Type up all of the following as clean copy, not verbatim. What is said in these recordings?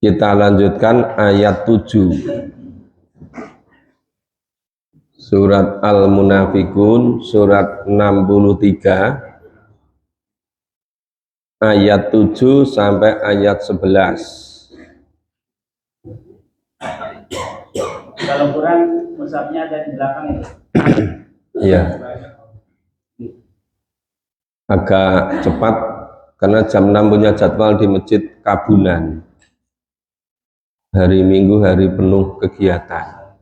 Kita lanjutkan ayat 7 surat Al-Munafikun, surat 63 ayat 7 sampai ayat 11. Kalau kurang musafnya ada di belakang itu. Iya. Agak cepat karena jam 6 punya jadwal di Masjid Kabunan. Hari Minggu hari penuh kegiatan.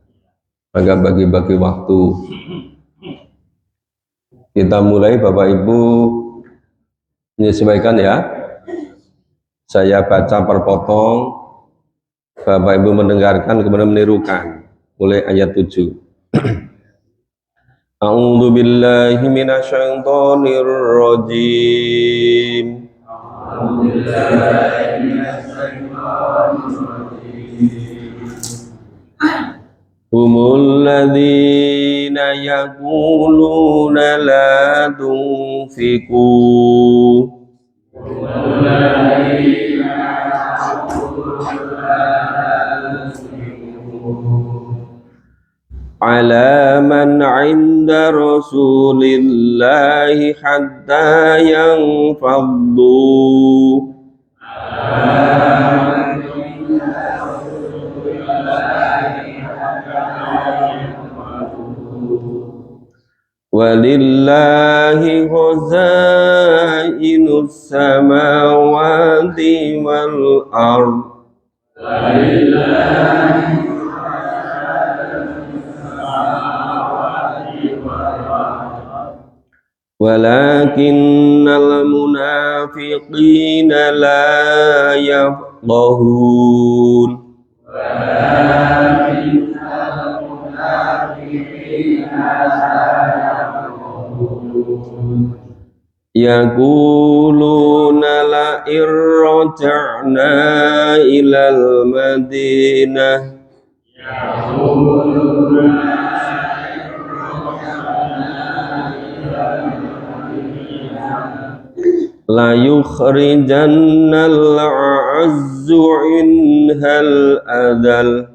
Maka bagi-bagi waktu. Kita mulai Bapak Ibu menyesuaikan ya. Saya baca per potong, Bapak Ibu mendengarkan kemudian menirukan. Mulai ayat 7. A'udzu billahi minasyaitonir rajim. Humul ladzina yaquluna la tunfiqu ala man 'inda rasulillahi hatta yanfaddu walillahi khazainus samawati wal ardh walakinnal munafiqina la yafqahun yaquluna la irja'na ilal madinah la yukhrijannal a'azzu inhal adal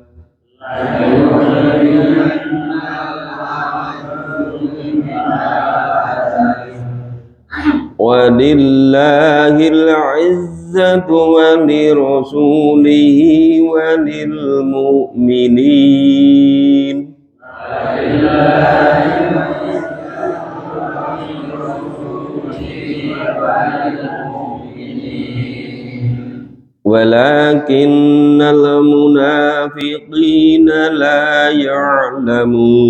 walillahil izzatu wa lirasulihi wa lil mu'minin walakinnal munafiqina la ya'lamun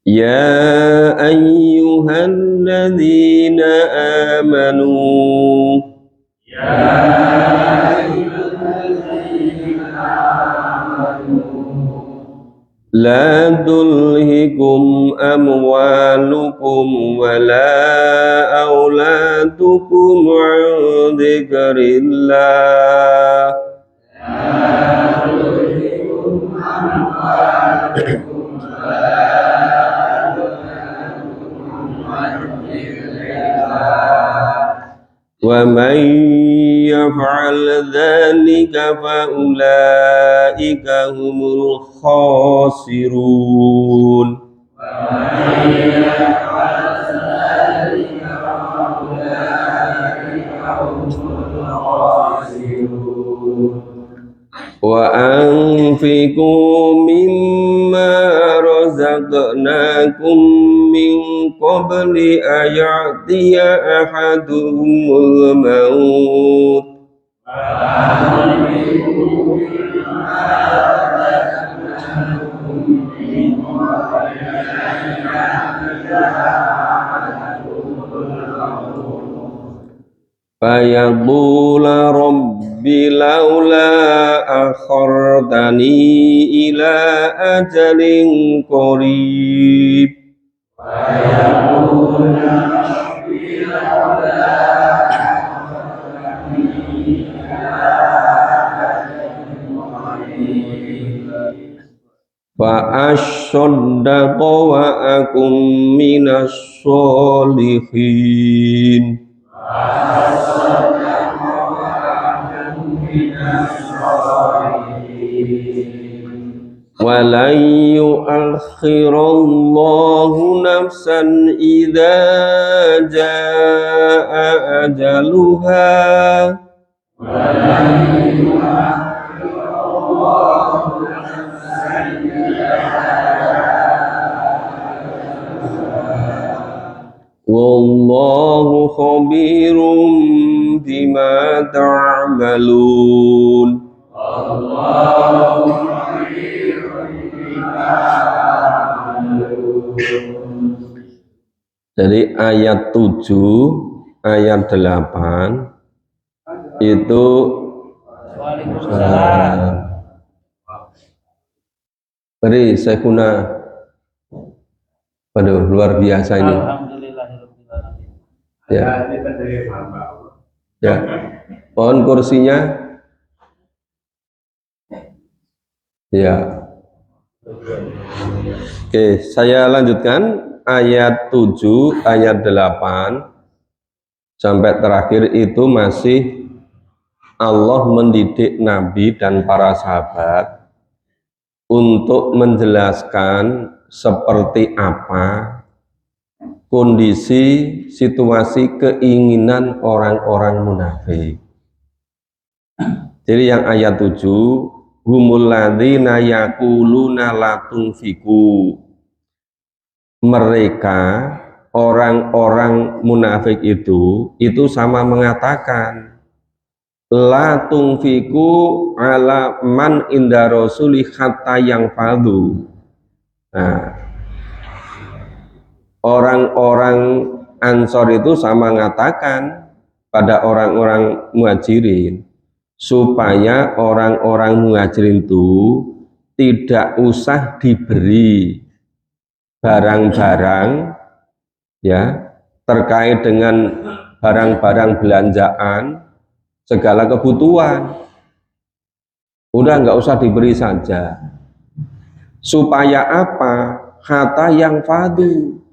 ya ayyuhalladzina amanu la tulhikum amwalukum wala auladukum an dzikrillah wa man yaf'al dzalika fa ulaika humul khasirun wa anfiqu mimma razaqnakum min qabli ayatiya ahadumul maut fayaqula rabbi laula akhartani ila ajalin qarib Fa'asyaddaqa wa akum minas sholihin. Walan yu'akhirallahu nafsan idza jaa ajaluha. Wallahu khabirum bima ta'malun. Jadi ayat 7, ayat 8 itu Waalaikumsalam. beri sekuna. Waduh, luar biasa ini. Alhamdulillahirobbilalamin. Ya. Ya. Mohon kursinya. Ya. Oke, saya lanjutkan ayat 7, ayat 8 sampai terakhir itu masih Allah mendidik Nabi dan para sahabat untuk menjelaskan seperti apa kondisi, situasi, keinginan orang-orang munafik. Jadi yang ayat 7, humul ladzina yaquluna la tunfiqu. Mereka orang-orang munafik itu sama mengatakan la tunfiqu ala man inda rasuli hatta yang fadu. Nah, orang-orang Ansor itu sama mengatakan pada orang-orang Muhajirin supaya orang-orang Muhajirin itu tidak usah diberi barang-barang ya terkait dengan barang-barang belanjaan segala kebutuhan, udah nggak usah diberi saja. Supaya apa? Hatta yang fadu,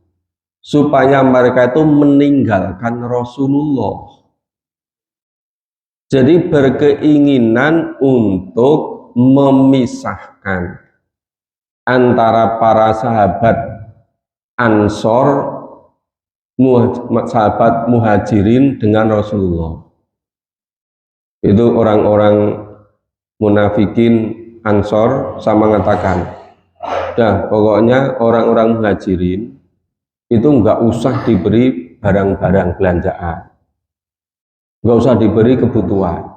supaya mereka itu meninggalkan Rasulullah. Jadi berkeinginan untuk memisahkan antara para sahabat Ansor, sahabat Muhajirin dengan Rasulullah. Itu orang-orang munafikin Ansor sama mengatakan, dah pokoknya orang-orang Muhajirin itu nggak usah diberi barang-barang belanjaan, nggak usah diberi kebutuhan,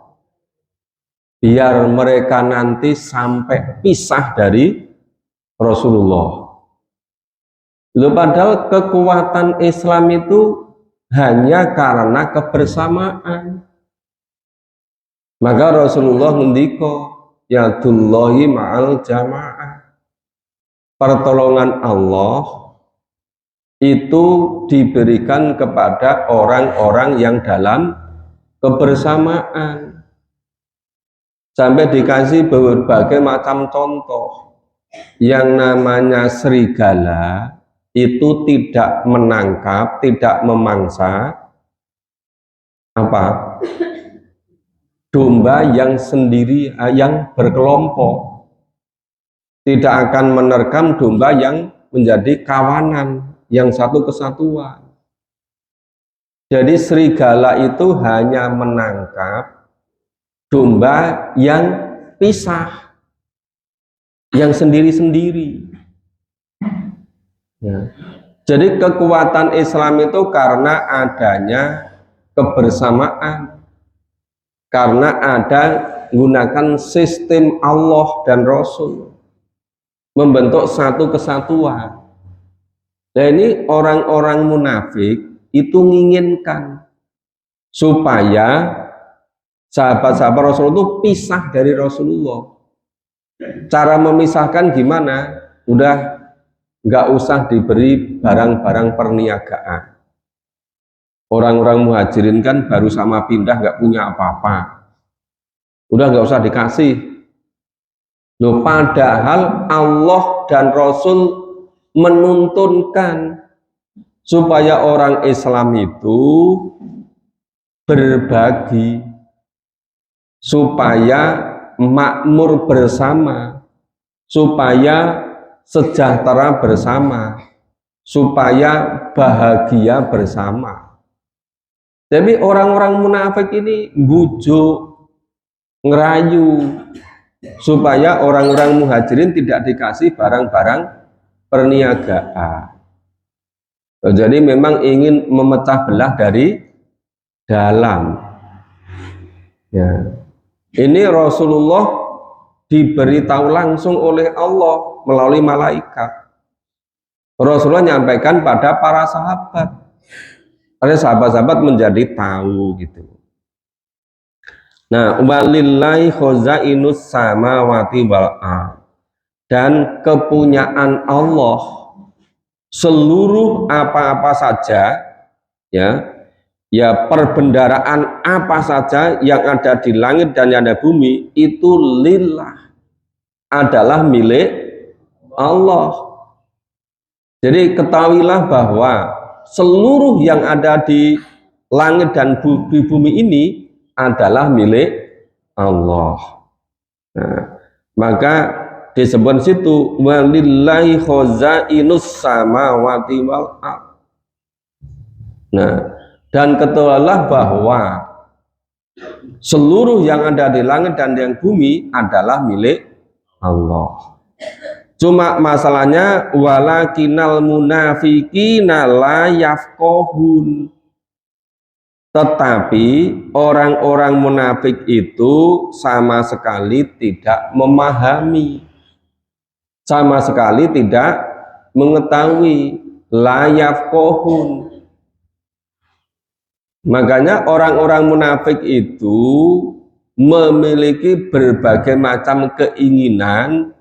biar mereka nanti sampai pisah dari Rasulullah. Loh, padahal kekuatan Islam itu hanya karena kebersamaan. Maka Rasulullah ngendika, yadullahi ma'al jamaah. Pertolongan Allah itu diberikan kepada orang-orang yang dalam kebersamaan. Sampai dikasih berbagai macam contoh. Yang namanya serigala itu tidak menangkap, tidak memangsa apa? Domba yang sendiri, yang berkelompok. Tidak akan menerkam domba yang menjadi kawanan, yang satu kesatuan. Jadi serigala itu hanya menangkap domba yang pisah, yang sendiri-sendiri. Ya. Jadi kekuatan Islam itu karena adanya kebersamaan, karena ada menggunakan sistem Allah dan Rasul, membentuk satu kesatuan. Nah ini orang-orang munafik itu menginginkan supaya sahabat-sahabat Rasul itu pisah dari Rasulullah. Cara memisahkan gimana? Udah nggak usah diberi barang-barang perniagaan. Orang-orang Muhajirin kan baru sama pindah nggak punya apa-apa. Udah nggak usah dikasih. Loh, padahal Allah dan Rasul menuntunkan supaya orang Islam itu berbagi, supaya makmur bersama, supaya sejahtera bersama, supaya bahagia bersama. Tapi orang-orang munafik ini bujuk, ngerayu supaya orang-orang muhajirin tidak dikasih barang-barang perniagaan. Jadi memang ingin memecah belah dari dalam. Ya. Ini Rasulullah diberitahu langsung oleh Allah melalui malaikat. Rasulullah menyampaikan pada para sahabat. Karena sahabat-sahabat menjadi tahu gitu. Nah, walillahi khazainus samawati wal ardh. Dan kepunyaan Allah seluruh apa-apa saja, ya perbendaraan apa saja yang ada di langit dan yang ada bumi itu lillah, adalah milik Allah. Jadi ketahuilah bahwa seluruh yang ada di langit dan di bumi ini adalah milik Allah. Nah, maka disebut situ walillahi khazainus samawati wal ardh. Nah, dan ketahuilah bahwa seluruh yang ada di langit dan yang bumi adalah milik Allah. Cuma masalahnya walakinal munafiqina la yafqahun. Tetapi orang-orang munafik itu sama sekali tidak memahami, sama sekali tidak mengetahui, la yafqahun. Makanya orang-orang munafik itu memiliki berbagai macam keinginan,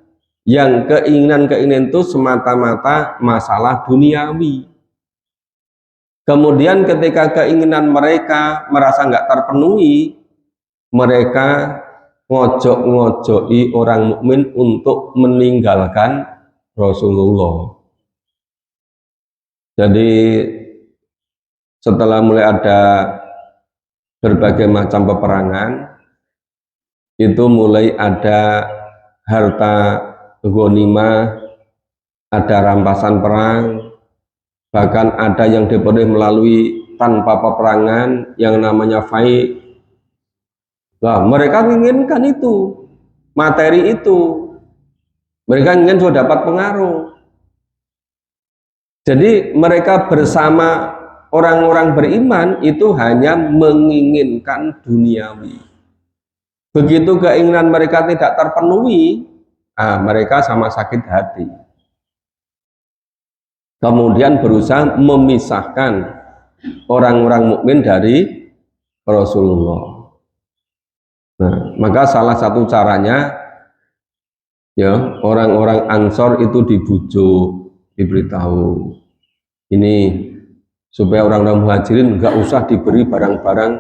yang keinginan-keinginan itu semata-mata masalah duniawi. Kemudian ketika keinginan mereka merasa nggak terpenuhi, mereka ngojok-ngojoki orang mukmin untuk meninggalkan Rasulullah. Jadi setelah mulai ada berbagai macam peperangan, itu mulai ada harta ghanimah, ada rampasan perang, bahkan ada yang diperoleh melalui tanpa peperangan yang namanya fai. Nah, mereka menginginkan itu, materi itu, mereka ingin sudah dapat pengaruh. Jadi mereka bersama orang-orang beriman itu hanya menginginkan duniawi. Begitu keinginan mereka tidak terpenuhi, mereka sama sakit hati. Kemudian berusaha memisahkan orang-orang mukmin dari Rasulullah. Nah, maka salah satu caranya, ya, orang-orang Ansor itu dibujuk, diberitahu ini supaya orang-orang muhajirin nggak usah diberi barang-barang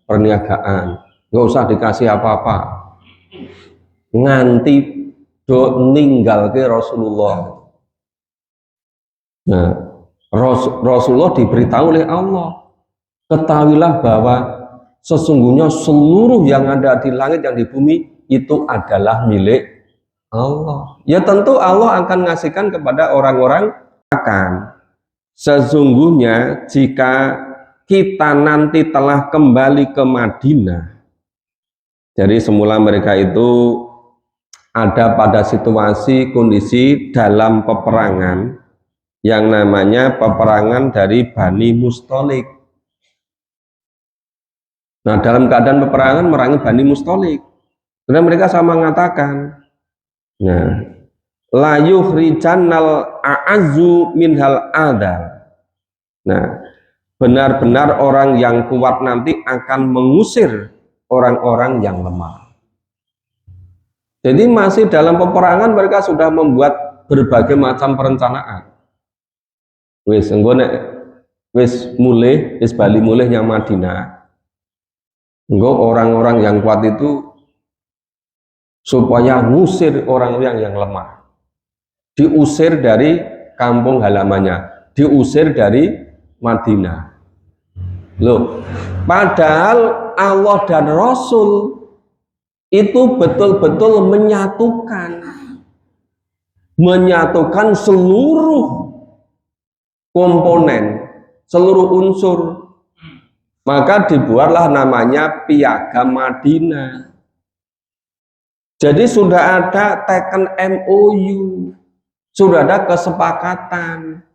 perniagaan, nggak usah dikasih apa-apa, nganti do ninggal ke Rasulullah. Nah, Rasulullah diberitahu oleh Allah, ketahuilah bahwa sesungguhnya seluruh yang ada di langit yang di bumi itu adalah milik Allah. Ya tentu Allah akan ngasihkan kepada orang-orang akan. Sesungguhnya jika kita nanti telah kembali ke Madinah, jadi semula mereka itu ada pada situasi kondisi dalam peperangan yang namanya peperangan dari Bani Mustalik. Nah, dalam keadaan peperangan merangi Bani Mustalik, karena mereka sama mengatakan, nah, la yukhrijannal a'azzu minhal adal. Nah, benar-benar orang yang kuat nanti akan mengusir orang-orang yang lemah. Jadi masih dalam peperangan mereka sudah membuat berbagai macam perencanaan. Wis enggone wis mulih, wis bali mulih yang Madinah. Engko orang-orang yang kuat itu supaya ngusir orang yang lemah, diusir dari kampung halamannya, diusir dari Madinah. Loh, padahal Allah dan Rasul itu betul-betul menyatukan seluruh komponen, seluruh unsur. Maka dibuatlah namanya Piagam Madinah. Jadi sudah ada teken MOU, sudah ada kesepakatan,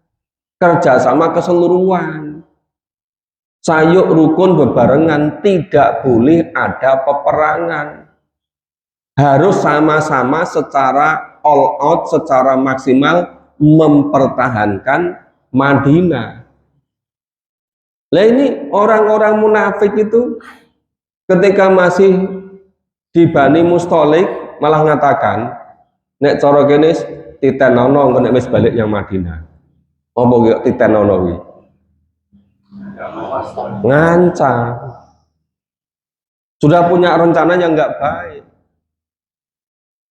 kerjasama keseluruhan. Sayuk rukun bebarengan, tidak boleh ada peperangan. Harus sama-sama secara all out, secara maksimal mempertahankan Madinah. Lah ini orang-orang munafik itu ketika masih di Bani Mustalik malah ngatakan, nek cara kene titenono engko nek wis balik yang Madinah. Apa kaya titenono kuwi? Ngancam. Sudah punya rencana yang enggak baik.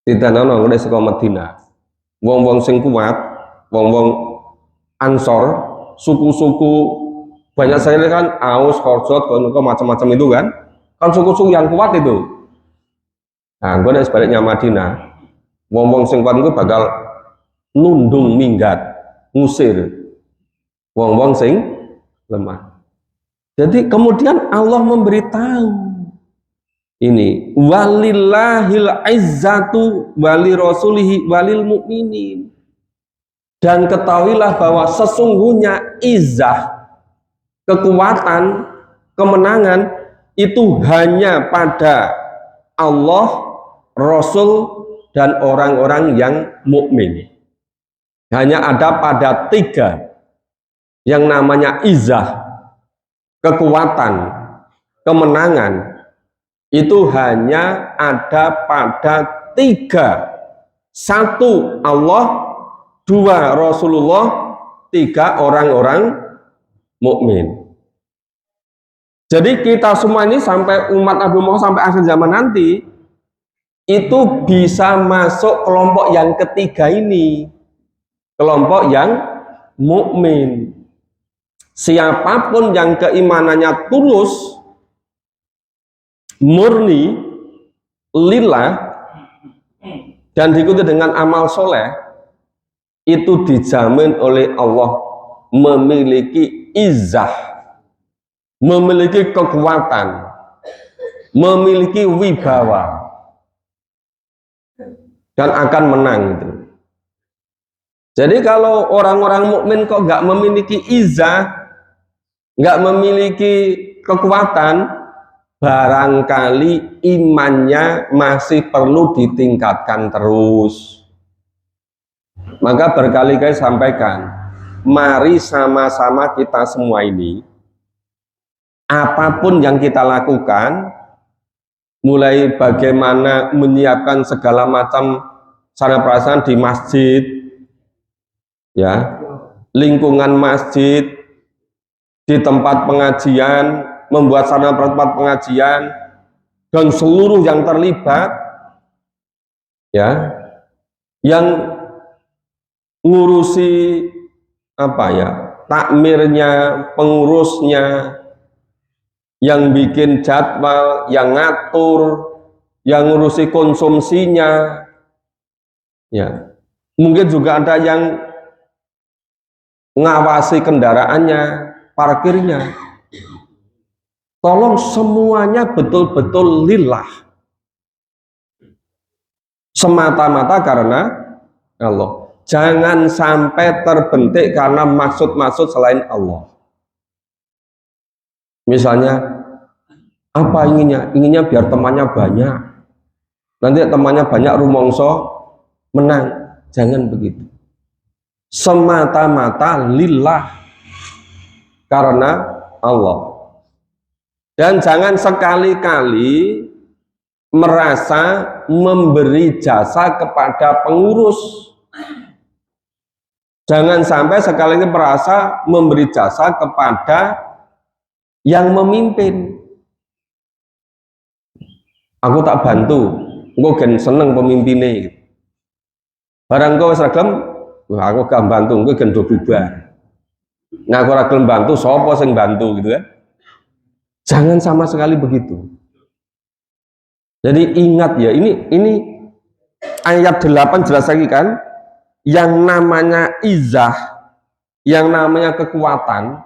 Titenono engko nek saka Madinah. Wong-wong sing kuat, wong-wong Ansor, suku-suku banyak sekali kan, Aus, Khazraj, macam-macam itu kan suku-suku yang kuat itu. Nah, gue nek sebaliknya Madinah, wong-wong sing kuat itu bakal nundung minggat, ngusir wong-wong sing lemah. Jadi kemudian Allah memberitahu ini, walillahil izzatu wali rasulihi walil mu'minin. Dan ketahuilah bahwa sesungguhnya izzah, kekuatan, kemenangan itu hanya pada Allah, Rasul, dan orang-orang yang mukmin. Hanya ada pada 3 yang namanya izzah, kekuatan, kemenangan, itu hanya ada pada 3. 1 Allah, 2 Rasulullah, 3 orang-orang mukmin. Jadi kita semua ini sampai umat Nabi Muhammad sampai akhir zaman nanti itu bisa masuk kelompok yang ketiga ini, kelompok yang mukmin. Siapapun yang keimanannya tulus, murni, lillah, dan diikuti dengan amal soleh, itu dijamin oleh Allah memiliki izzah, memiliki kekuatan, memiliki wibawa, dan akan menang itu. Jadi kalau orang-orang mukmin kok nggak memiliki izzah, nggak memiliki kekuatan, barangkali imannya masih perlu ditingkatkan terus. Maka berkali-kali sampaikan, mari sama-sama kita semua ini, apapun yang kita lakukan, mulai bagaimana menyiapkan segala macam sarana prasarana di masjid, ya, lingkungan masjid, di tempat pengajian, membuat sarana tempat pengajian, dan seluruh yang terlibat, ya, yang ngurusi apa ya, takmirnya, pengurusnya, yang bikin jadwal, yang ngatur, yang ngurusi konsumsinya, ya, mungkin juga ada yang ngawasi kendaraannya, parkirnya. Tolong semuanya betul-betul lillah, semata-mata karena Allah. Jangan sampai terbentik karena maksud-maksud selain Allah. Misalnya, apa inginnya? Inginnya biar temannya banyak. Nanti temannya banyak, rumongso menang. Jangan begitu. Semata-mata lillah karena Allah. Dan jangan sekali-kali merasa memberi jasa kepada pengurus. Jangan sampai sekali ini merasa memberi jasa kepada yang memimpin. Aku tak bantu, engko gen seneng pemimpine. Barang kowe wis gelem, wah aku gak bantu, engko gen do bubar. Nah, aku ora gelem bantu, sapa sing bantu gitu kan? Jangan sama sekali begitu. Jadi ingat ya, ini ayat 8 jelas lagi kan, yang namanya izah, yang namanya kekuatan,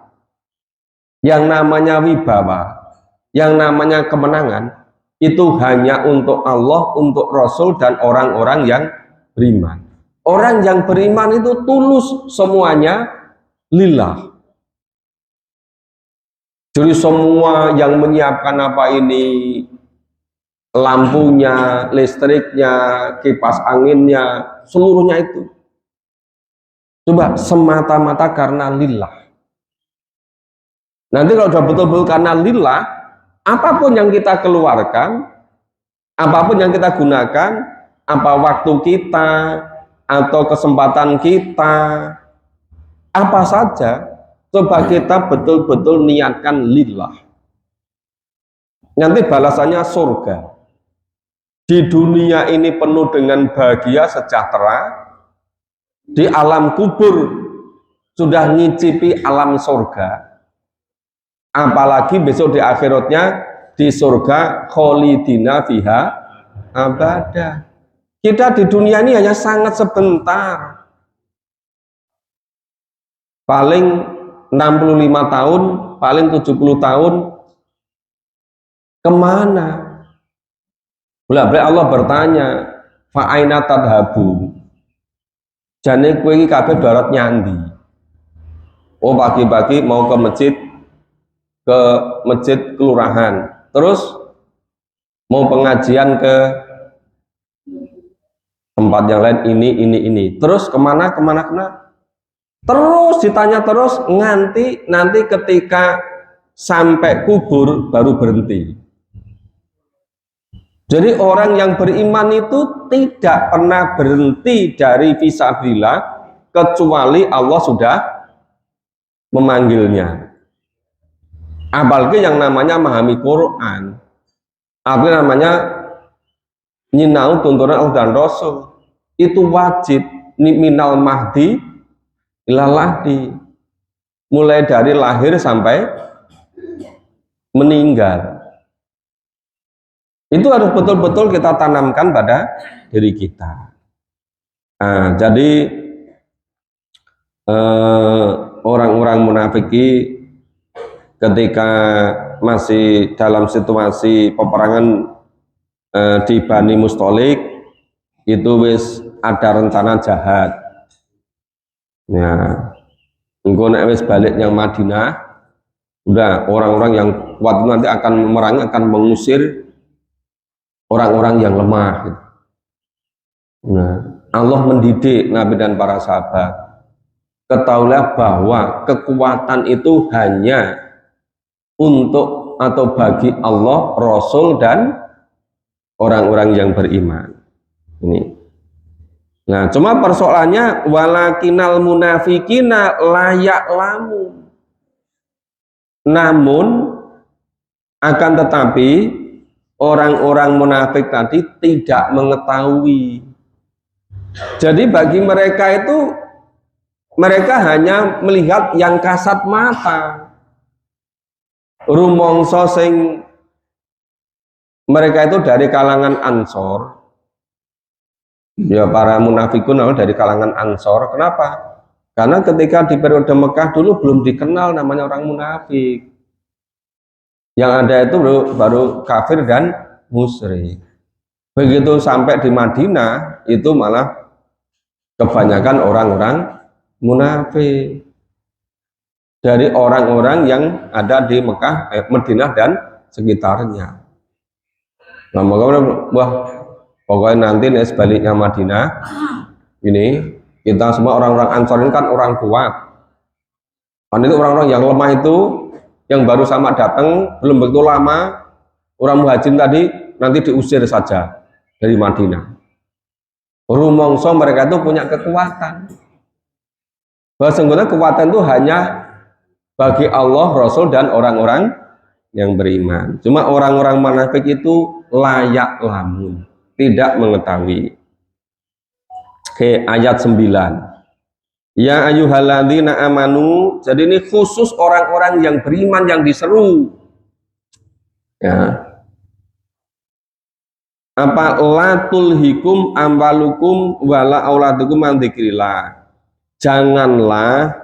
yang namanya wibawa, yang namanya kemenangan, itu hanya untuk Allah, untuk Rasul, dan orang-orang yang beriman. Orang yang beriman itu tulus semuanya lillah. Jadi semua yang menyiapkan apa ini, lampunya, listriknya, kipas anginnya, seluruhnya itu coba semata-mata karena lillah. Nanti kalau sudah betul-betul karena lillah, apapun yang kita keluarkan, apapun yang kita gunakan, apa waktu kita atau kesempatan kita, apa saja, coba kita betul-betul niatkan lillah. Nanti balasannya surga. Di dunia ini penuh dengan bahagia, sejahtera. Di alam kubur sudah ngicipi alam surga. Apalagi besok di akhiratnya di surga kholidina fiha abada. Kita di dunia ini hanya sangat sebentar. Paling 65 tahun, paling 70 tahun. Kemana? Bolak-balik Allah bertanya, fa'aina tadhabun. Jane kowe iki kabeh darat nyandi. Oh, pagi-pagi mau ke masjid kelurahan. Terus mau pengajian ke tempat yang lain ini. Terus kemana? Terus ditanya terus nanti ketika sampai kubur baru berhenti. Jadi orang yang beriman itu tidak pernah berhenti dari fisabilillah kecuali Allah sudah memanggilnya. Apalagi yang namanya memahami Quran, apalagi namanya nyinau tuntunan Allah dan Rasul, itu wajib minal mahdi ilal lahdi, mulai dari lahir sampai meninggal. Itu harus betul-betul kita tanamkan pada diri kita. Nah, jadi orang-orang munafiki ketika masih dalam situasi peperangan di Bani Mustalik, itu wis ada rencana jahat. Nah, engko nek wis balik yang Madinah, udah orang-orang yang kuat nanti akan memerangi, akan mengusir orang-orang yang lemah. Nah, Allah mendidik Nabi dan para sahabat. Ketahuilah bahwa kekuatan itu hanya untuk atau bagi Allah, Rasul, dan orang-orang yang beriman. Ini. Nah, cuma persoalannya walakinal munafikina layak lamu. Namun akan tetapi orang-orang munafik tadi tidak mengetahui. Jadi bagi mereka itu, mereka hanya melihat yang kasat mata. Rumongso sing mereka itu dari kalangan Ansor. Ya, para munafikun dari kalangan Ansor. Kenapa? Karena ketika di periode Mekah dulu belum dikenal namanya orang munafik. Yang ada itu baru kafir dan musyrik. Begitu sampai di Madinah, itu malah kebanyakan orang-orang munafik. Dari orang-orang yang ada di Mekah, Madinah dan sekitarnya. Nah, pokoknya nanti sebaliknya Madinah, ini kita semua orang-orang Ansor ini kan orang kuat. Kan itu orang-orang yang lemah itu, yang baru sama datang, belum begitu lama, orang muhajir tadi nanti diusir saja dari Madinah. Rumongso mereka itu punya kekuatan. Bahwa sesungguhnya kekuatan itu hanya bagi Allah, Rasul, dan orang-orang yang beriman. Cuma orang-orang munafik itu layak lamun. tidak mengetahui. Oke, ayat 9. Ya ayyuhalladzina amanu, jadi ini khusus orang-orang yang beriman yang diseru. Ya. Apa la tulhikum amwalukum wala auladukum an dzikrillah. Janganlah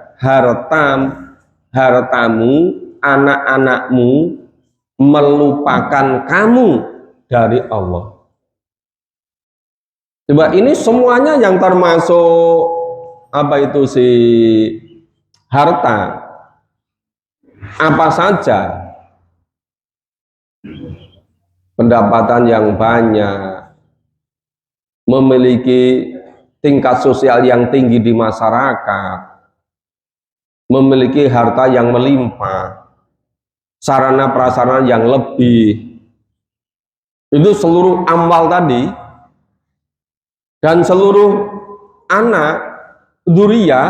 hartamu, anak-anakmu melupakan kamu dari Allah. Coba ini semuanya yang termasuk apa itu si harta. Apa saja? Pendapatan yang banyak, memiliki tingkat sosial yang tinggi di masyarakat, memiliki harta yang melimpah, sarana prasarana yang lebih, itu seluruh amwal tadi, dan seluruh anak dzurriyyah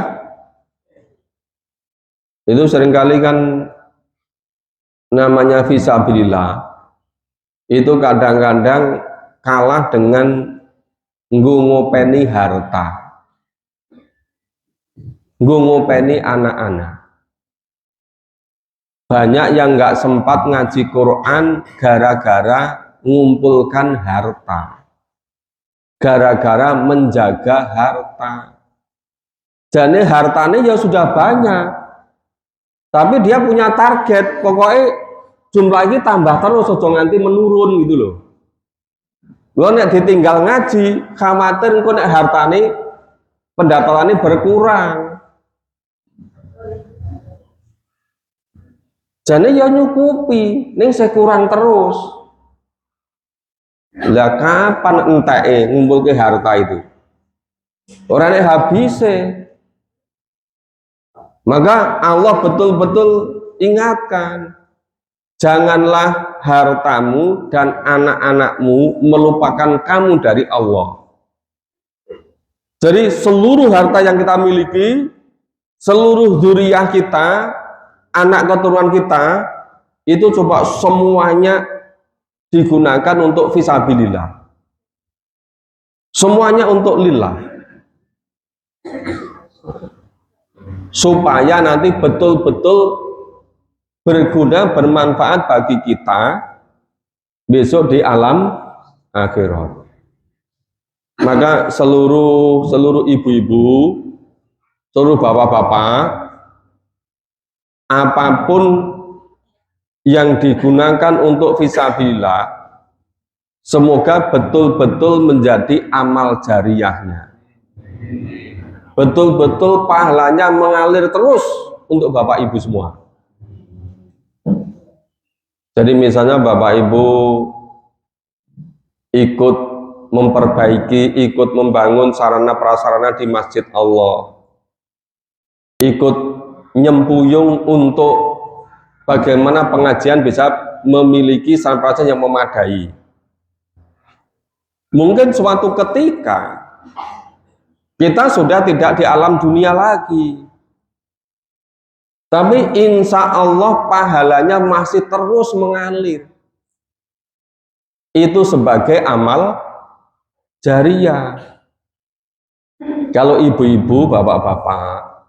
itu seringkali kan namanya fisabilillah, itu kadang-kadang kalah dengan ngopeni harta, ngopeni anak-anak. Banyak yang nggak sempat ngaji Quran gara-gara ngumpulkan harta, gara-gara menjaga harta. Jadi hartanya ya sudah banyak, tapi dia punya target, pokoknya jumlah ini tambah terus, ojo nganti menurun gitu loh. Lo nek ditinggal ngaji, khawatir engko nek hartane pendapatannya berkurang. Jane ya nyukupi, ning saya kurang terus. Lah kapan enteke ngumpulke harta itu? Orangnya habise. Maka Allah betul-betul ingatkan, janganlah hartamu dan anak-anakmu melupakan kamu dari Allah. Jadi seluruh harta yang kita miliki, seluruh dzurriyyah kita, anak keturunan kita, itu coba semuanya digunakan untuk fisabilillah. Semuanya untuk lillah. Supaya nanti betul-betul berguna, bermanfaat bagi kita besok di alam akhirat. Maka seluruh ibu-ibu, seluruh bapak-bapak, apapun yang digunakan untuk fisabilillah, semoga betul-betul menjadi amal jariyahnya, betul-betul pahalanya mengalir terus untuk bapak ibu semua. Jadi misalnya Bapak Ibu ikut memperbaiki, ikut membangun sarana prasarana di Masjid Allah, ikut nyempuyung untuk bagaimana pengajian bisa memiliki sarana prasarana yang memadai. Mungkin suatu ketika kita sudah tidak di alam dunia lagi, tapi insya Allah pahalanya masih terus mengalir. Itu sebagai amal jariyah. Kalau ibu-ibu, bapak-bapak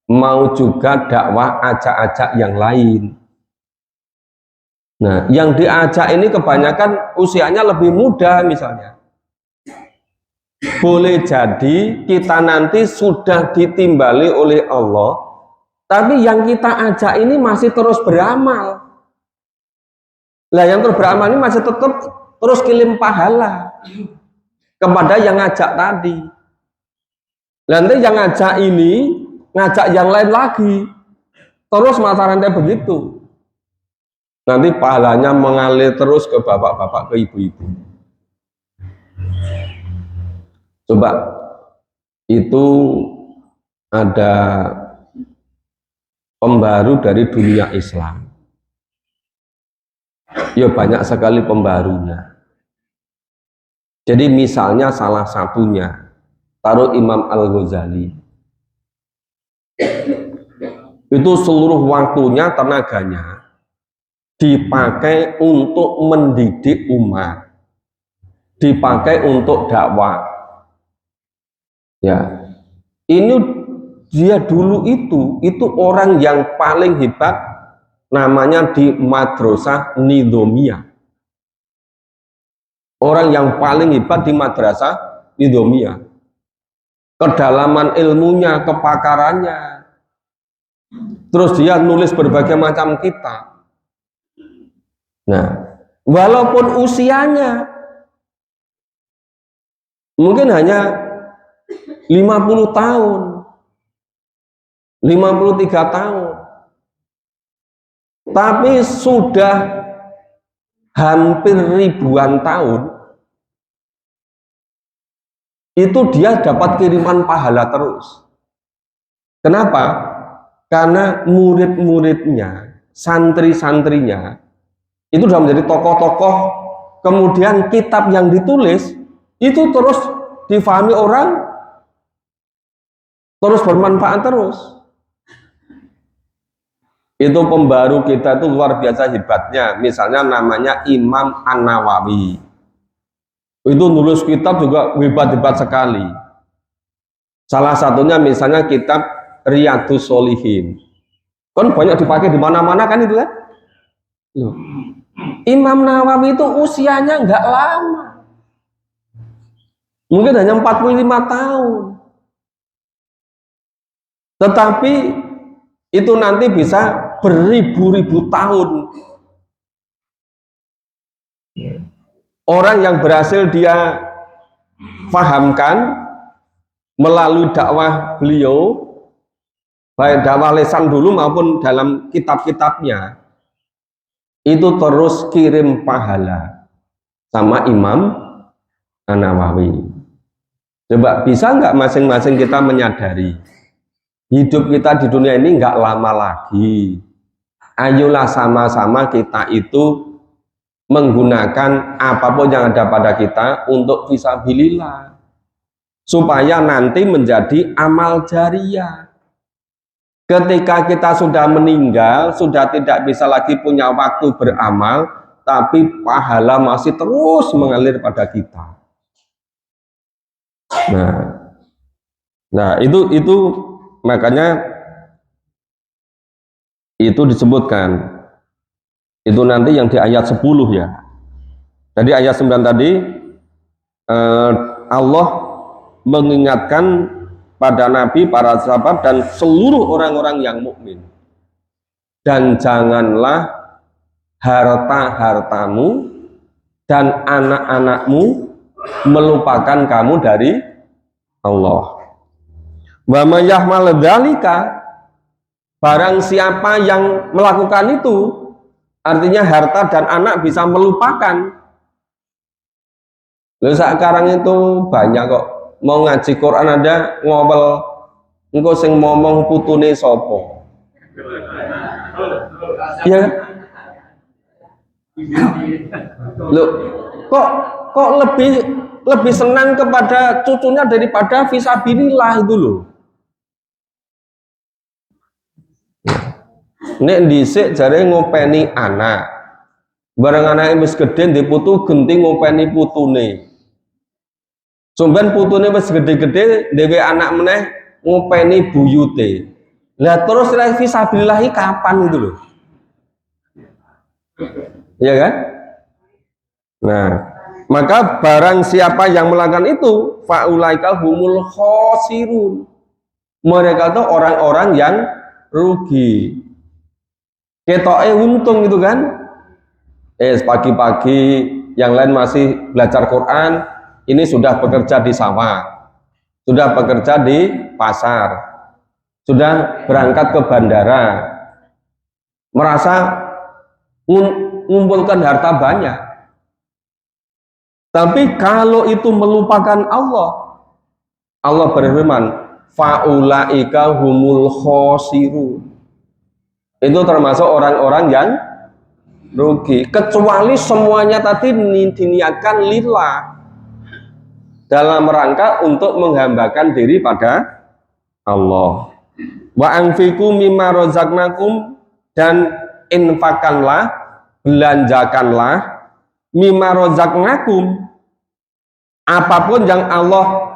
mau juga dakwah, ajak-ajak yang lain. Nah, yang diajak ini kebanyakan usianya lebih muda misalnya. Boleh jadi kita nanti sudah ditimbali oleh Allah, tapi yang kita ajak ini masih terus beramal. Lah yang terus beramal ini masih tetap terus kirim pahala kepada yang ngajak tadi. Nanti yang ngajak ini ngajak yang lain lagi, terus mata rantai begitu. Nanti pahalanya mengalir terus ke bapak-bapak, ke ibu-ibu. Coba itu ada pembaru dari dunia Islam. Ya banyak sekali pembarunya. Jadi misalnya salah satunya, taruh Imam Al-Ghazali. Itu seluruh waktunya, tenaganya dipakai untuk mendidik umat. dipakai untuk dakwah. Ya, ini dia dulu itu orang yang paling hebat, namanya di madrasah Nidhomiyah. Orang yang paling hebat di madrasah Nidhomiyah. Kedalaman ilmunya, kepakarannya. Terus dia nulis berbagai macam kitab. Nah, walaupun usianya mungkin hanya 50 tahun, 53 tahun, tapi sudah hampir ribuan tahun itu dia dapat kiriman pahala terus. Kenapa? Karena murid-muridnya, santri-santrinya itu sudah menjadi tokoh-tokoh, kemudian kitab yang ditulis itu terus difahami orang, terus bermanfaat terus. Itu pembaru kita itu luar biasa hebatnya. Misalnya namanya Imam An-Nawawi. Itu nulis kitab juga hebat-hebat sekali. Salah satunya misalnya kitab Riyadhus Sholihin. Kan banyak dipakai di mana-mana kan itu kan? Loh. Imam Nawawi itu usianya nggak lama. Mungkin hanya 45 tahun. Tetapi itu nanti bisa beribu-ribu tahun. Orang yang berhasil dia fahamkan melalui dakwah beliau, baik dakwah lisan dulu maupun dalam kitab-kitabnya, itu terus kirim pahala sama Imam An-Nawawi. Coba bisa nggak masing-masing kita menyadari hidup kita di dunia ini nggak lama lagi. Ayolah sama-sama kita itu menggunakan apapun yang ada pada kita untuk fisabilillah, supaya nanti menjadi amal jariyah. Ketika kita sudah meninggal, sudah tidak bisa lagi punya waktu beramal, tapi pahala masih terus mengalir pada kita. Nah itu makanya itu disebutkan. Itu nanti yang di ayat 10 ya. Tadi ayat 9 tadi Allah mengingatkan pada Nabi, para sahabat dan seluruh orang-orang yang mukmin. Dan janganlah harta-hartamu dan anak-anakmu melupakan kamu dari Allah. Wa may yahmal dzalika, barang siapa yang melakukan itu, artinya harta dan anak bisa melupakan. Lalu sekarang itu banyak kok mau ngaji Quran ada ngobel engko sing ngomong putune sopo. Ya. Loh, kok lebih senang kepada cucunya daripada fisabilillah itu loh. Nek dhisik jare ngopeni anak. Bareng anake wis gedhe ndek putu genti ngopeni putune. Somben putune wis gede-gede dhewe anak meneh ngopeni buyute. Lah terus fisabilillah kapan itu loh? Iya kan? Nah, maka barang siapa yang melakukan itu, faulaikal humul khosirun. Mereka itu orang-orang yang rugi. Ketoke untung itu kan. Pagi-pagi yang lain masih belajar Quran, ini sudah bekerja di sawah, sudah bekerja di pasar, sudah berangkat ke bandara, merasa mengumpulkan harta banyak. Tapi kalau itu melupakan Allah, Allah berfirman, faulaika humul khosirun. Itu termasuk orang-orang yang rugi, kecuali semuanya tadi diniatkan lillah, dalam rangka untuk menghambakan diri pada Allah. Wa anfiqu mimma razaqnakum, dan infakkanlah, belanjakanlah mimma razaqnakum, apapun yang Allah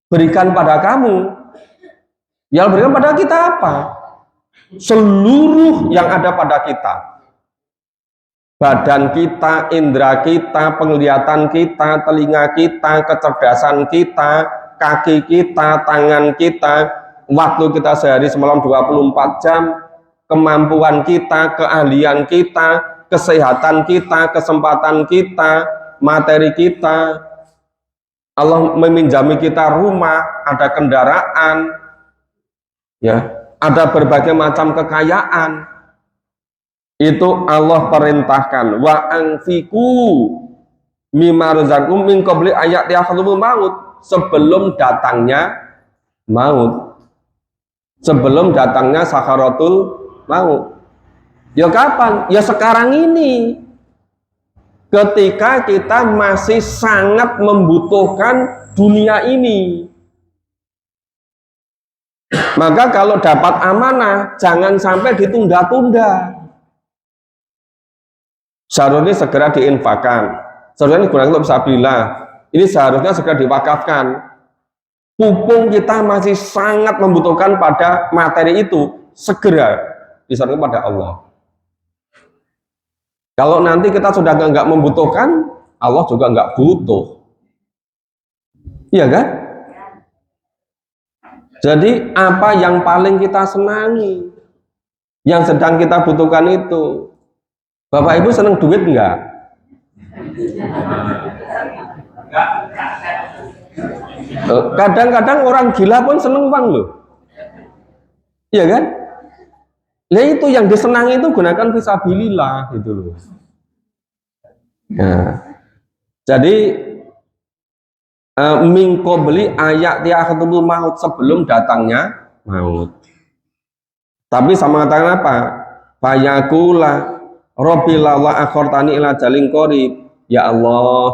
berikan pada kamu, yang berikan pada kita apa? Seluruh yang ada pada kita, badan kita, indera kita, penglihatan kita, telinga kita, kecerdasan kita, kaki kita, tangan kita, waktu kita sehari semalam 24 jam, kemampuan kita, keahlian kita, kesehatan kita, kesempatan kita, materi kita. Allah meminjami kita rumah, ada kendaraan, ya, ada berbagai macam kekayaan. Itu Allah perintahkan, wa anfiqu mimma razaqakum min qabli ayat ya'khudhul maut, sebelum datangnya maut, sebelum datangnya sakaratul maut. Ya kapan? Ya sekarang ini, ketika kita masih sangat membutuhkan dunia ini. Maka kalau dapat amanah, jangan sampai ditunda-tunda. Seharusnya segera diinfakkan, seharusnya digunakan untuk fisabilillah. Ini seharusnya segera diwakafkan. Mumpung kita masih sangat membutuhkan pada materi itu, segera diserahkan pada Allah. Kalau nanti kita sudah nggak membutuhkan, Allah juga nggak butuh. Iya kan? Jadi apa yang paling kita senangi, yang sedang kita butuhkan itu. Bapak Ibu senang duit enggak? Kadang-kadang orang gila pun senang uang loh. Iya kan? Nah itu yang disenangi itu gunakan fisabilillah gitu loh. Nah, jadi min qabli ayat ya'khudhul maut, sebelum datangnya maut. Tapi sama mengatakan apa? Fayaqula Rabbil la akhortani ila jalin qarib. Ya Allah,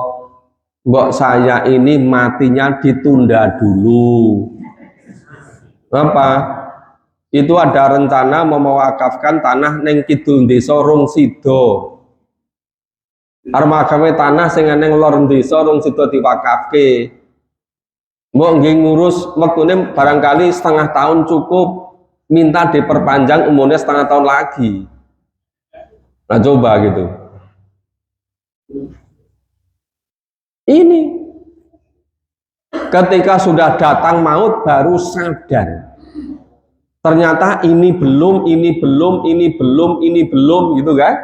mbok saya ini matinya ditunda dulu. Apa? Itu ada rencana mau mewakafkan tanah neng kidul desa Rung Sido. Arep makame tanah sing neng lor desa Rung Sido diwakafke. Mbok nggih ngurus wektune barangkali setengah tahun cukup, minta diperpanjang umurnya setengah tahun lagi. Nah coba gitu. Ini ketika sudah datang maut baru sadar. Ternyata ini belum gitu kan?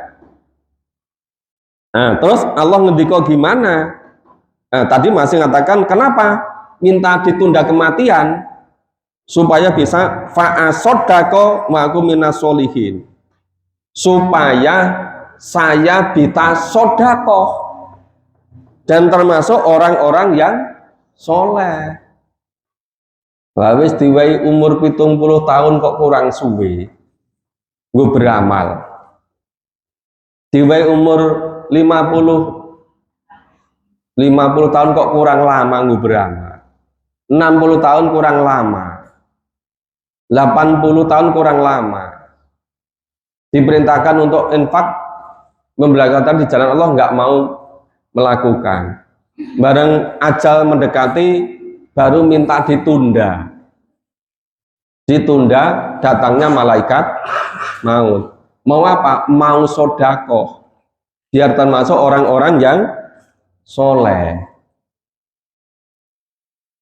Nah, terus Allah ngendika gimana? Nah, tadi masih mengatakan kenapa minta ditunda kematian supaya bisa fa'asodako ma'akum minas solihin, supaya saya bisa sodakoh dan termasuk orang-orang yang soleh. Wis diwai umur 70 tahun kok kurang suwe gue beramal, diwai umur 50 tahun kok kurang lama gue beramal, 60 tahun kurang lama, 80 tahun kurang lama. Diperintahkan untuk infak, membelakangkan di jalan Allah, nggak mau melakukan. Bareng ajal mendekati baru minta ditunda. Ditunda datangnya malaikat maut. Mau apa? Mau sodakoh, biar termasuk orang-orang yang soleh.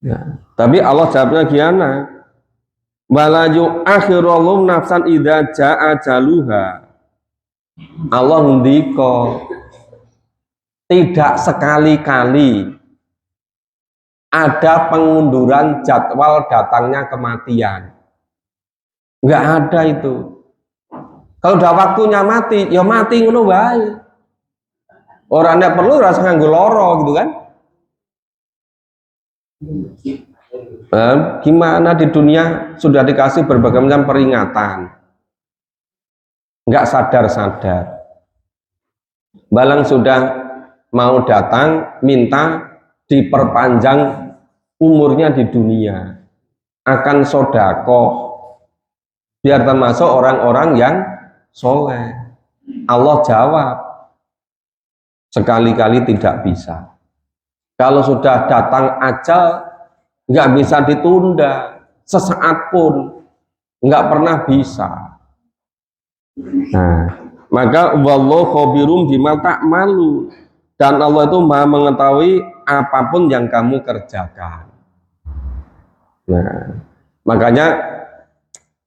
Ya. Tapi Allah jawabnya gimana? Wala yu'akhirullahu nafsan idza jaa ajaluha. Allah ndika tidak sekali-kali ada pengunduran jadwal datangnya kematian. Enggak ada itu. Kalau udah waktunya mati, ya mati ngono wae. Orangnya perlu rasa nganggo loro gitu kan? Gimana di dunia sudah dikasih berbagai macam peringatan, nggak sadar-sadar. Balang sudah mau datang minta diperpanjang umurnya di dunia, akan sodakoh biar termasuk orang-orang yang soleh. Allah jawab sekali-kali tidak bisa. Kalau sudah datang ajal, nggak bisa ditunda sesaat pun, nggak pernah bisa. Nah, maka wallahu khabirum bima ta'malu, dan Allah itu Maha mengetahui apapun yang kamu kerjakan. Nah, makanya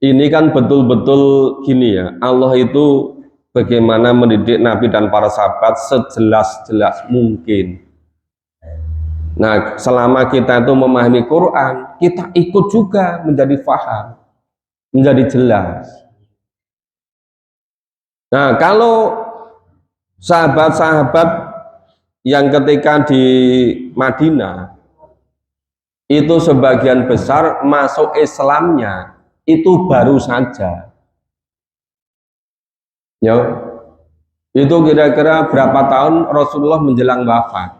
ini kan betul-betul gini ya, Allah itu bagaimana mendidik Nabi dan para sahabat sejelas-jelas mungkin. Nah, selama kita itu memahami Quran, kita ikut juga menjadi faham, menjadi jelas. Nah, kalau sahabat-sahabat yang ketika di Madinah itu sebagian besar masuk Islamnya itu baru saja. Ya, itu kira-kira berapa tahun Rasulullah menjelang wafat.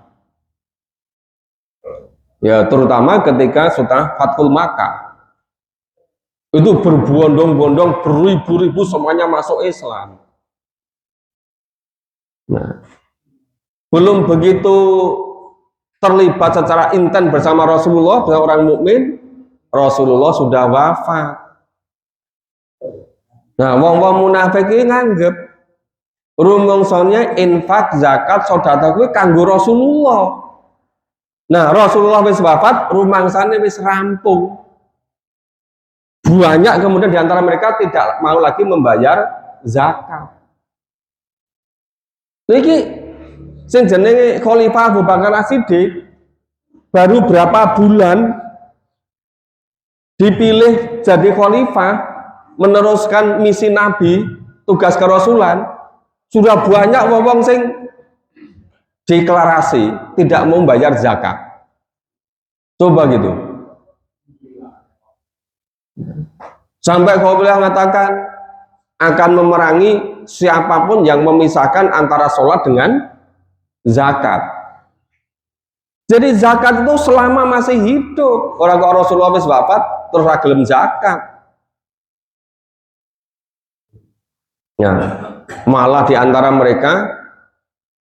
Ya, terutama ketika sudah Fathul Makkah. Itu berbondong-bondong, beribu-ribu semuanya masuk Islam. Nah, belum begitu terlibat secara intens bersama Rasulullah, bersama orang mukmin, Rasulullah sudah wafat. Nah, wong-wong munafik ini nganggep rumongsone infak, zakat, sedekah kuwi kanggo Rasulullah. Nah, Rasulullah wis wafat, rumangsane wis rampung. Banyak kemudian diantara mereka tidak mau lagi membayar zakat. Niki sing jenenge Khalifah Abu Bakar As-Siddiq baru berapa bulan dipilih jadi khalifah, meneruskan misi Nabi, tugas kerasulan, sudah banyak wong sing deklarasi tidak mau bayar zakat. Coba gitu. Sampai Qabilah mengatakan akan memerangi siapapun yang memisahkan antara sholat dengan zakat. Jadi zakat itu selama masih hidup, orang Rasulullah wis wafat terus ra gelem zakat. Ya, malah diantara mereka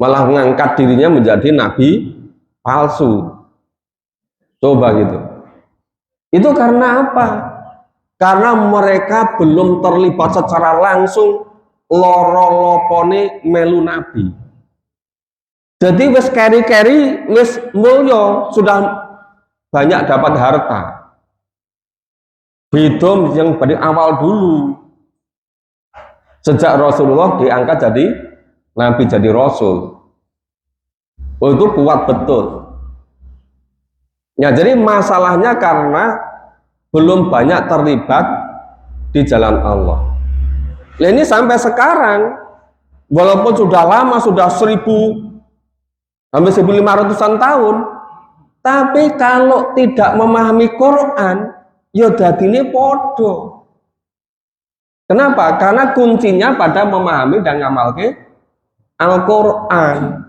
malah mengangkat dirinya menjadi nabi palsu. Coba gitu. Itu karena apa? Karena mereka belum terlibat secara langsung loro-lopone melu nabi. Jadi wis keri-keri, wis mulya, sudah banyak dapat harta. Beda yang pada awal dulu. Sejak Rasulullah diangkat jadi nabi, jadi rasul. Oh, itu kuat betul. Ya, jadi masalahnya karena belum banyak terlibat di jalan Allah. Nah, ini sampai sekarang, walaupun sudah lama, sudah 1000 sampai 1500-an tahun, tapi kalau tidak memahami Quran, ya dadine podo. Kenapa? Karena kuncinya pada memahami dan ngamalke Al-Quran.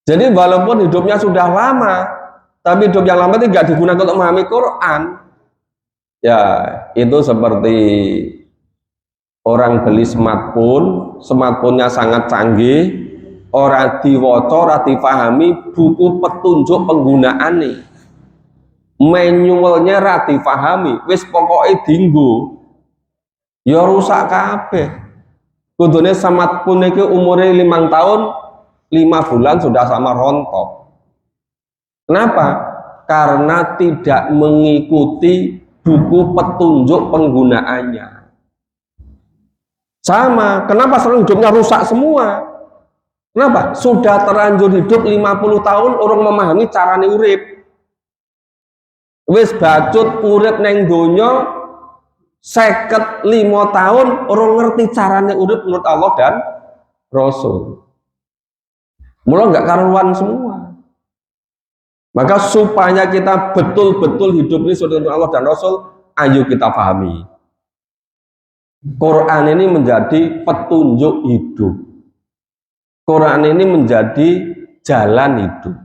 Jadi walaupun hidupnya sudah lama, tapi hidup yang lama tidak digunakan untuk memahami Quran, ya itu seperti orang beli smartphone-nya sangat canggih, ora diwaca, ora difahami buku petunjuk penggunaane, manualnya ora difahami, wis pokoknya dinggo, ya rusak kabeh. Kudune smartphone iki umure 5 tahun, 5 bulan sudah sama rontok. Kenapa? Karena tidak mengikuti buku petunjuk penggunaannya. Sama, kenapa sekarang hidupnya rusak semua? Kenapa? Sudah terlanjur hidup 50 tahun orang memahami carane urip. Wis bacut urip neng donya 55 tahun orang ngerti carane urip menurut Allah dan Rasul. Mula nggak karuan semua. Maka supaya kita betul-betul hidup ini sesuai dengan Allah dan Rasul, ayo kita pahami. Quran ini menjadi petunjuk hidup. Quran ini menjadi jalan hidup.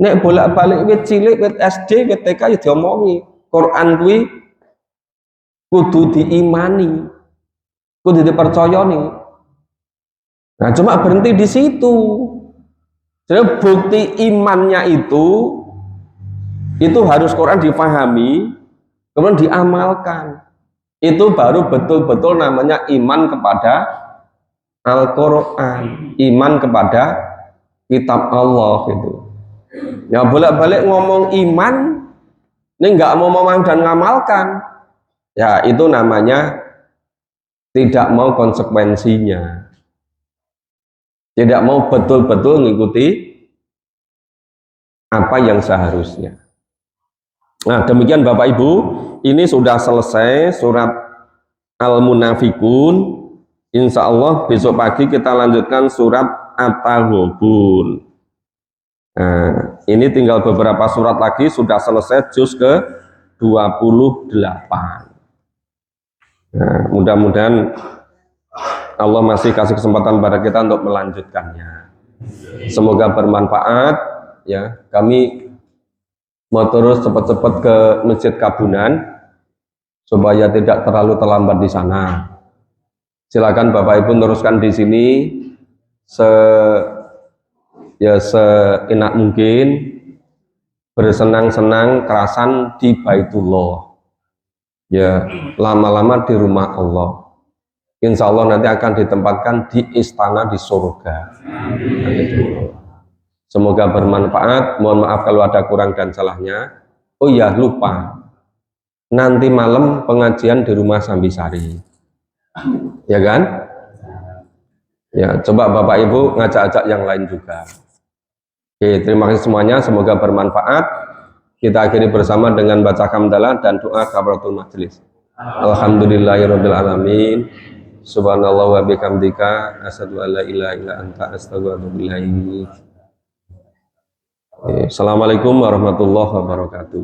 Nek bolak-balik wit cilik, wit SD, wit TK ya diomongi. Quran kuwi kudu diimani, kudu dipercayani. Nah, cuma berhenti di situ. Jadi bukti imannya itu harus Quran difahami, kemudian diamalkan. Itu baru betul-betul namanya iman kepada Al-Quran, iman kepada kitab Allah itu. Ya bolak-balik ngomong iman, ini nggak mau ngomong dan ngamalkan, ya itu namanya tidak mau konsekuensinya, tidak mau betul-betul mengikuti apa yang seharusnya. Nah demikian Bapak Ibu, ini sudah selesai surat Al-Munafikun. Insya Allah besok pagi kita lanjutkan surat At-Taghabun. Nah, ini tinggal beberapa surat lagi sudah selesai juz ke 28. Nah, mudah-mudahan Allah masih kasih kesempatan pada kita untuk melanjutkannya. Semoga bermanfaat ya. Kami mau terus cepat-cepat ke Masjid Kabunan supaya tidak terlalu terlambat di sana. Silakan Bapak Ibu teruskan di sini seenak mungkin, bersenang-senang kerasan di Baitullah. Ya, lama-lama di rumah Allah. Insya Allah nanti akan ditempatkan di istana di surga. Semoga bermanfaat. Mohon maaf kalau ada kurang dan salahnya. Oh iya, lupa. Nanti malam pengajian di rumah Sambisari. Ya kan? Ya, coba Bapak Ibu ngajak-ajak yang lain juga. Oke, terima kasih semuanya. Semoga bermanfaat. Kita akhiri bersama dengan baca hamdalah dan doa kafaratul majelis. Alhamdulillahirabbil alamin. Subhanallah wa bihamdika asyhadu an la ilaha illa anta astaghfiruka wa atubu ilaik. Assalamualaikum warahmatullahi wabarakatuh.